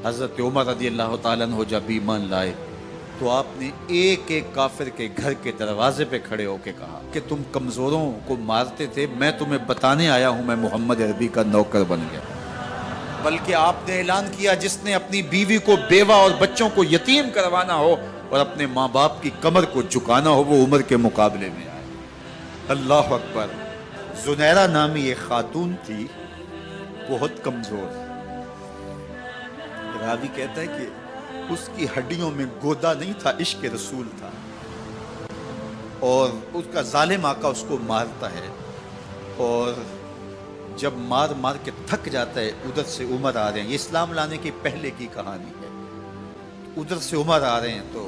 حضرت عمر رضی اللہ تعالیٰ عنہ جب ایمان لائے تو آپ نے ایک ایک کافر کے گھر کے دروازے پہ کھڑے ہو کے کہا کہ تم کمزوروں کو مارتے تھے، میں تمہیں بتانے آیا ہوں میں محمد عربی کا نوکر بن گیا۔ بلکہ آپ نے اعلان کیا جس نے اپنی بیوی کو بیوہ اور بچوں کو یتیم کروانا ہو اور اپنے ماں باپ کی کمر کو جھکانا ہو وہ عمر کے مقابلے میں آئے۔ اللہ اکبر۔ زنیرہ نامی ایک خاتون تھی، بہت کمزور۔ راوی کہتا ہے کہ اس کی ہڈیوں میں گودا نہیں تھا، عشق رسول تھا، اور اس کا ظالم آقا اس کو مارتا ہے، اور جب مار مار کے تھک جاتا ہے ادھر سے عمر آ رہے ہیں، یہ اسلام لانے کی پہلے کی کہانی ہے، ادھر سے عمر آ رہے ہیں تو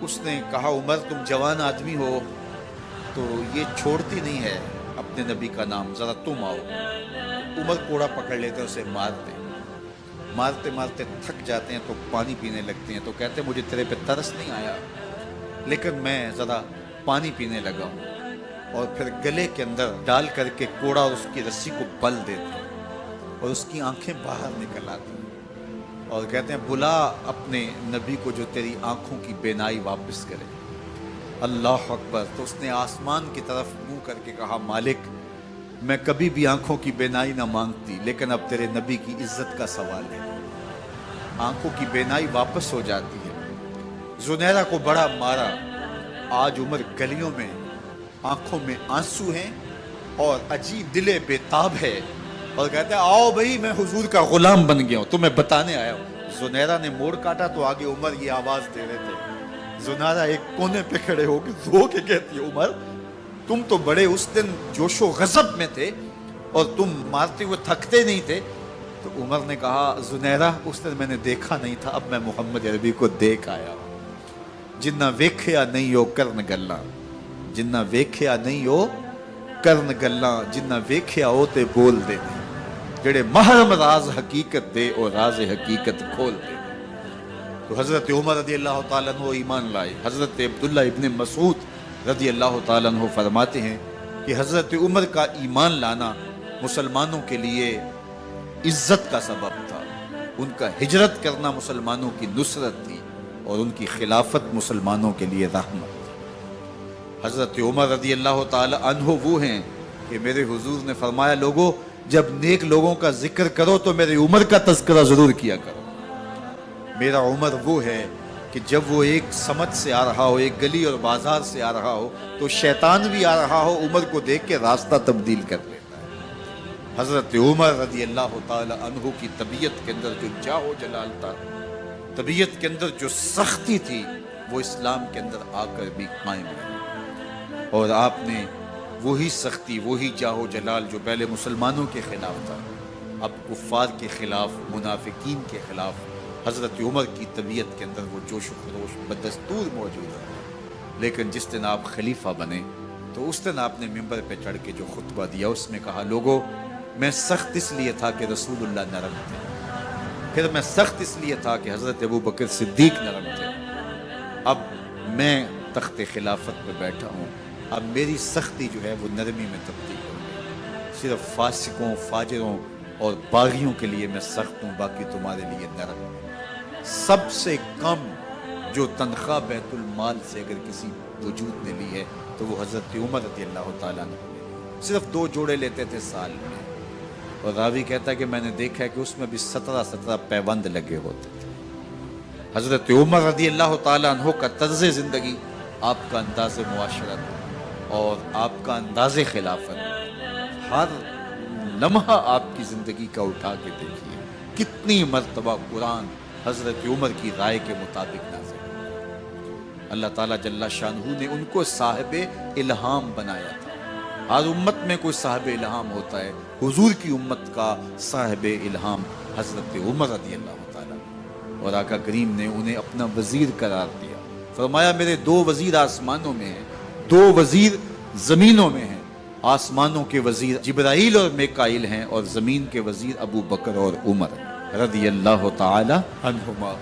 اس نے کہا عمر تم جوان آدمی ہو تو یہ چھوڑتی نہیں ہے اپنے نبی کا نام، ذرا تم آؤ۔ عمر کوڑا پکڑ لیتے اسے مارتے مارتے مارتے تھک جاتے ہیں تو پانی پینے لگتے ہیں، تو کہتے ہیں مجھے تیرے پہ ترس نہیں آیا لیکن میں ذرا پانی پینے لگا ہوں، اور پھر گلے کے اندر ڈال کر کے کوڑا اور اس کی رسی کو بل دیتے ہیں اور اس کی آنکھیں باہر نکل آتی ہیں اور کہتے ہیں بلا اپنے نبی کو جو تیری آنکھوں کی بینائی واپس کرے۔ اللہ اکبر۔ تو اس نے آسمان کی طرف منہ کر کے کہا مالک میں کبھی بھی آنکھوں کی بینائی نہ مانگتی لیکن اب تیرے نبی کی عزت کا سوال ہے۔ آنکھوں کی بینائی واپس ہو جاتی ہے۔ زنیرہ کو بڑا مارا، آج عمر گلیوں میں آنکھوں میں آنسو ہیں اور عجیب دل بے تاب ہے، اور کہتے ہیں آؤ بھئی میں حضور کا غلام بن گیا ہوں، تمہیں بتانے آیا ہوں۔ زنیرہ نے موڑ کاٹا تو آگے عمر یہ آواز دے رہے تھے۔ زنیرہ ایک کونے پہ کھڑے ہو کے رو کے کہتی ہے عمر تم تو بڑے اس دن جوش و غضب میں تھے اور تم مارتے ہوئے تھکتے نہیں تھے۔ تو عمر نے کہا زنیرہ اس دن میں نے دیکھا نہیں تھا، اب میں محمد عربی کو دیکھ آیا ہوں۔ جنہ ویکھیا نہیں ہو کرن گلاں، جنہ ویکھیا نہیں ہو کرن گلاں، جنہ ویکھیا ہو تے بول دے، جڑے محرم راز حقیقت دے اور راز حقیقت کھول دے۔ تو حضرت عمر رضی اللہ تعالیٰ عنہ ایمان لائے۔ حضرت عبداللہ ابن مسعود رضی اللہ تعالیٰ عنہ فرماتے ہیں کہ حضرت عمر کا ایمان لانا مسلمانوں کے لیے عزت کا سبب تھا، ان کا ہجرت کرنا مسلمانوں کی نصرت تھی اور ان کی خلافت مسلمانوں کے لیے رحمت تھی۔ حضرت عمر رضی اللہ تعالیٰ عنہ وہ ہیں کہ میرے حضور نے فرمایا لوگوں جب نیک لوگوں کا ذکر کرو تو میرے عمر کا تذکرہ ضرور کیا کرو۔ میرا عمر وہ ہے کہ جب وہ ایک سمت سے آ رہا ہو، ایک گلی اور بازار سے آ رہا ہو تو شیطان بھی آ رہا ہو عمر کو دیکھ کے راستہ تبدیل کر لیتا ہے۔ حضرت عمر رضی اللہ تعالی عنہ کی طبیعت کے اندر جو جاہ و جلال تھا، طبیعت کے اندر جو سختی تھی، وہ اسلام کے اندر آ کر بھی قائم رہی، اور آپ نے وہی سختی، وہی جاہ و جلال جو پہلے مسلمانوں کے خلاف تھا اب کفار کے خلاف، منافقین کے خلاف حضرت عمر کی طبیعت کے اندر وہ جوش و خروش بدستور موجود ہے۔ لیکن جس دن آپ خلیفہ بنے تو اس دن آپ نے ممبر پہ چڑھ کے جو خطبہ دیا اس میں کہا لوگوں میں سخت اس لیے تھا کہ رسول اللہ نرم تھے، پھر میں سخت اس لیے تھا کہ حضرت ابوبکر صدیق نرم تھے، اب میں تخت خلافت پہ بیٹھا ہوں، اب میری سختی جو ہے وہ نرمی میں تبدیل ہو گئی، صرف فاسقوں، فاجروں اور باغیوں کے لیے میں سخت ہوں، باقی تمہارے لیے نرم ہوں۔ سب سے کم جو تنخواہ بیت المال سے اگر کسی وجود نے لی ہے تو وہ حضرت عمر رضی اللہ تعالیٰ عنہ نے صرف 2 جوڑے لیتے تھے سال میں، اور راوی کہتا ہے کہ میں نے دیکھا ہے کہ اس میں بھی 17 پیوند لگے ہوتے تھے۔ حضرت عمر رضی اللہ تعالیٰ عنہ کا طرز زندگی، آپ کا انداز معاشرت اور آپ کا انداز خلافت، ہر لمحہ آپ کی زندگی کا اٹھا کے دیکھیے کتنی مرتبہ قرآن حضرت عمر کی رائے کے مطابق نازل ہے۔ اللہ تعالیٰ جل شانہ نے ان کو صاحب الہام بنایا تھا۔ ہر امت میں کوئی صاحب الہام ہوتا ہے، حضور کی امت کا صاحب الہام حضرت عمر رضی اللہ تعالیٰ، اور آقا کریم نے انہیں اپنا وزیر قرار دیا۔ فرمایا میرے 2 وزیر آسمانوں میں ہیں، 2 وزیر زمینوں میں ہیں، آسمانوں کے وزیر جبرائیل اور میکائیل ہیں اور زمین کے وزیر ابو بکر اور عمر رضی اللہ تعالی عنہما۔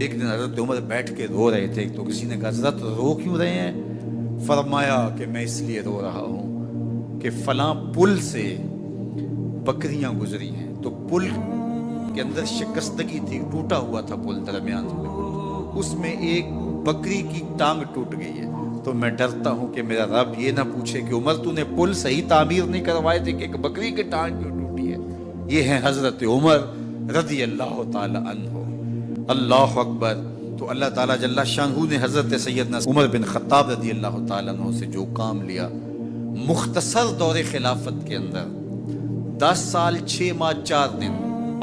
ایک دن حضرت عمر بیٹھ کے رو رہے تھے تو کسی نے کہا حضرت رو کیوں رہے ہیں؟ فرمایا کہ میں اس لیے رو رہا ہوں کہ فلاں پل سے बकरियां गुजरी हैं, तो पुल के अंदर शिकस्तगी थी, टूटा हुआ था पुल दरमियान में, उसमें एक बकरी की टांग टूट गई है। तो मैं डरता हूं कि मेरा रब ये ना पूछे कि उमर तूने पुल सही तामीर नहीं करवाए थे कि एक बकरी की टांग क्यों टूटी है। ये है हजरत उमर रदी अल्लाह ताला अन्हो। अल्लाह अकबर। तो अल्लाह ताला जल्ला शानहू ने हजरत सैयदना उमर बिन खत्ताब रदी अल्लाह ताला अन्हो से जो काम लिया, मुख्तसर दौरे खिलाफत के अंदर 10 साल 6 माह 4 दिन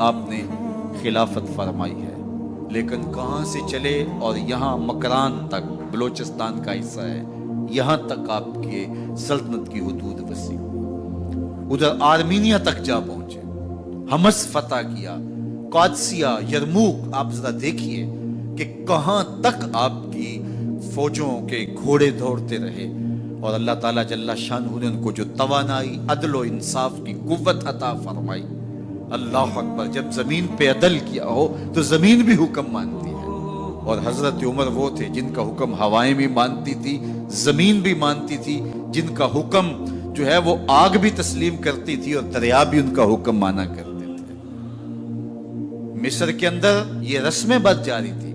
आपने खिलाफत फरमाई है, लेकिन कहाँ से चले और यहाँ मकरान तक, बलोचिस्तान का हिस्सा है, यहाँ तक आपके सल्तनत की हुदूद वसी हुई। उधर आर्मीनिया तक जा पहुंचे, हमस फतह किया, कादसिया, यरमूक। आप जरा देखिए कि कहाँ तक आपकी फौजों के घोड़े दौड़ते रहे, और अल्लाह ताला जल्ला शानहू ने उनको जो तवानाई, अदल व इंसाफ की कुव्वत अता फरमाई। अल्लाह अकबर। जब जमीन पे अदल किया हो तो जमीन भी हुक्म मानती है, और हजरत उमर वो थे जिनका हुक्म हवाएं भी मानती थी, जमीन भी मानती थी, जिनका हुक्म जो है वो आग भी तस्लीम करती थी और दरिया भी उनका हुक्म माना करते थे। मिस्र के अंदर ये रस्में बद जारी थी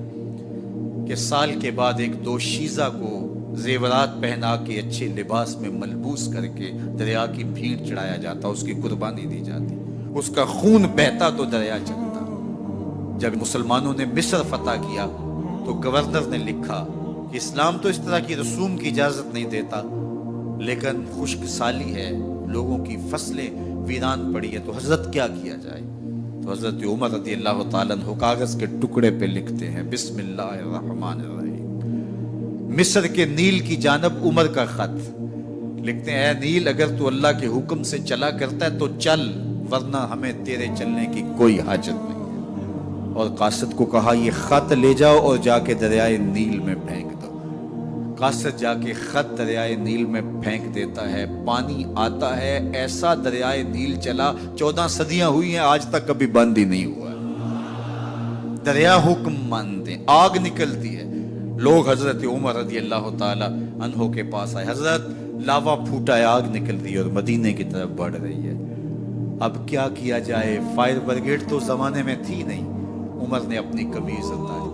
कि साल के बाद एक दोशीज़ा को जेवरात पहना के अच्छे लिबास में मलबूस करके दरिया की भीड़ चढ़ाया जाता, उसकी कुर्बानी दी जाती, उसका खून बहता तो दरिया चलता। जब मुसलमानों ने मिस्र फतह किया तो गवर्नर ने लिखा कि इस्लाम तो इस तरह की रसूम की इजाजत नहीं देता, लेकिन खुश्क साली है, लोगों की फसलें वीरान पड़ी है, तो हजरत क्या किया जाए। तो हजरत उमर रज़ी अल्लाह ताला अन्हु कागज के टुकड़े पे लिखते हैं, बिस्मिल्लाहिर्रहमानिर्रहीम। मिस्र के नील की जानब उमर का खत लिखते हैं, ऐ नील, अगर तू अल्लाह के हुक्म से चला करता है तो चल, वरना हमें तेरे चलने की कोई हाजत नहीं है। और कासिद को कहा, ये खत ले जाओ और जाके दरियाए नील में फेंक दो। कासिद जाके खत दरियाए नील में फेंक देता है, पानी आता है, ऐसा दरियाए नील चला, 14 सदियां हुई हैं, आज तक कभी बंद ही नहीं हुआ। दरिया हुक्म मानते, आग निकलती है। लोग हजरत उमर रज़ी अल्लाह ताला अन्हो के पास आए, हजरत लावा फूटा है, आग निकल रही है और मदीने की तरफ बढ़ रही है, अब क्या किया जाए। फायर ब्रिगेड तो जमाने में थी नहीं। उमर ने अपनी कमीज उतारी,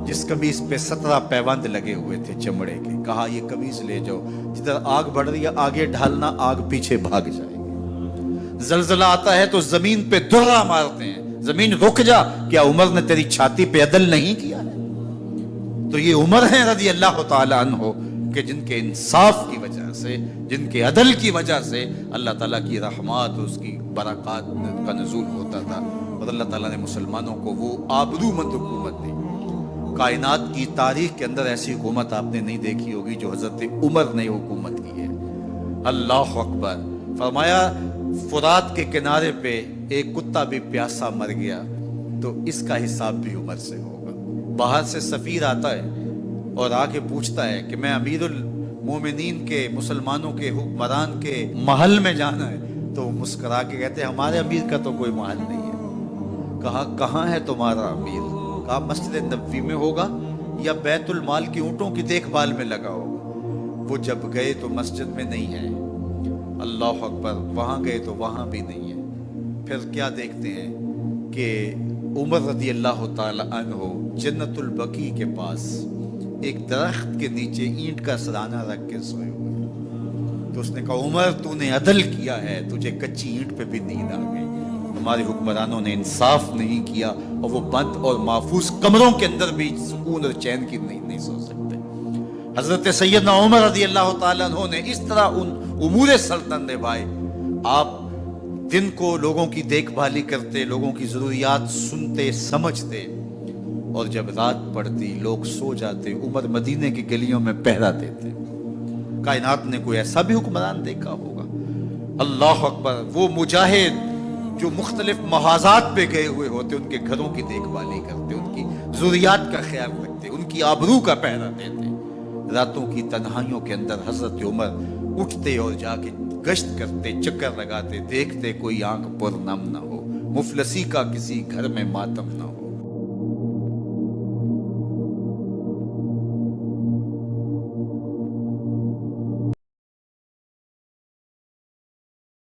जिस कमीज पे 17 पैबंद लगे हुए थे चमड़े के, कहा ये कमीज ले जाओ, जिधर आग बढ़ रही है आगे ढालना, आग पीछे भाग जाएगी। जलजला आता है तो जमीन पे दुर्रा मारते हैं, जमीन रुक जा, क्या उमर ने तेरी छाती पे अदल नहीं किया है। तो ये उमर है रज़ी अल्लाह ताला अन्हो कि जिनके इंसाफ की वजह से, जिनके अदल की वजह से अल्लाह ताला की रहमत, उसकी बरक़ात का नुज़ूल होता था, और अल्लाह ताला ने मुसलमानों को वो आबरूमंद हुकूमत दी। कायनात की तारीख के अंदर ऐसी हुकूमत आपने नहीं देखी होगी जो हजरत उमर ने हुकूमत की है। अल्लाह अकबर। फरमाया, फुरात के किनारे पे एक कुत्ता भी प्यासा मर गया तो इसका हिसाब भी उमर से होगा। बाहर से सफीर आता है और आके पूछता है कि मैं अमीरुल मोमिनीन के, मुसलमानों के हुक्मरान के महल में जाना है, तो मुस्कुरा के कहते हैं हमारे अमीर का तो कोई महल नहीं है। कहा, कहाँ है तुम्हारा अमीर? कहा, मस्जिद नबवी में होगा या बैतुल माल की ऊँटों की देखभाल में लगा होगा। वो जब गए तो मस्जिद में नहीं है, अल्लाह अकबर, वहाँ गए तो वहाँ भी नहीं है। फिर क्या देखते हैं कि उमर रज़ी अल्लाह ताला अन्हो जन्नतुल बकी के पास एक दरख्त के नीचे ईंट का सराना रख के सोए हुए। तो उसने कहा, उमर तूने अदल किया है, तुझे कच्ची ईंट पे भी नींद आ गई। हमारे हुक्मरानों ने इंसाफ नहीं किया और वो बंद और महफूज कमरों के अंदर भी सुकून और चैन की नींद नहीं सो सकते। हजरत सैयदना उमर रज़ी अल्लाह ताला अन्हो ने इस तरह उन उमूर सल्तनत निभाए। आप दिन को लोगों की देखभाली करते, लोगों की जरूरियात सुनते समझते, और जब रात पड़ती लोग सो जाते, उमर मदीने की गलियों में पहरा देते। कायनात ने कोई ऐसा भी हुक्मरान देखा होगा? अल्लाह अकबर। वो मुजाहिद जो मुख्तलिफ महाजात पे गए हुए होते, उनके घरों की देखभाली करते, उनकी जरूरियात का ख्याल रखते, उनकी आबरू का पहरा देते। रातों की तन्हाइयों के अंदर हजरत उमर उठते और जाके गश्त करते, चक्कर लगाते, देखते कोई आंख पर नम ना हो, मुफलसी का किसी घर में मातम ना हो।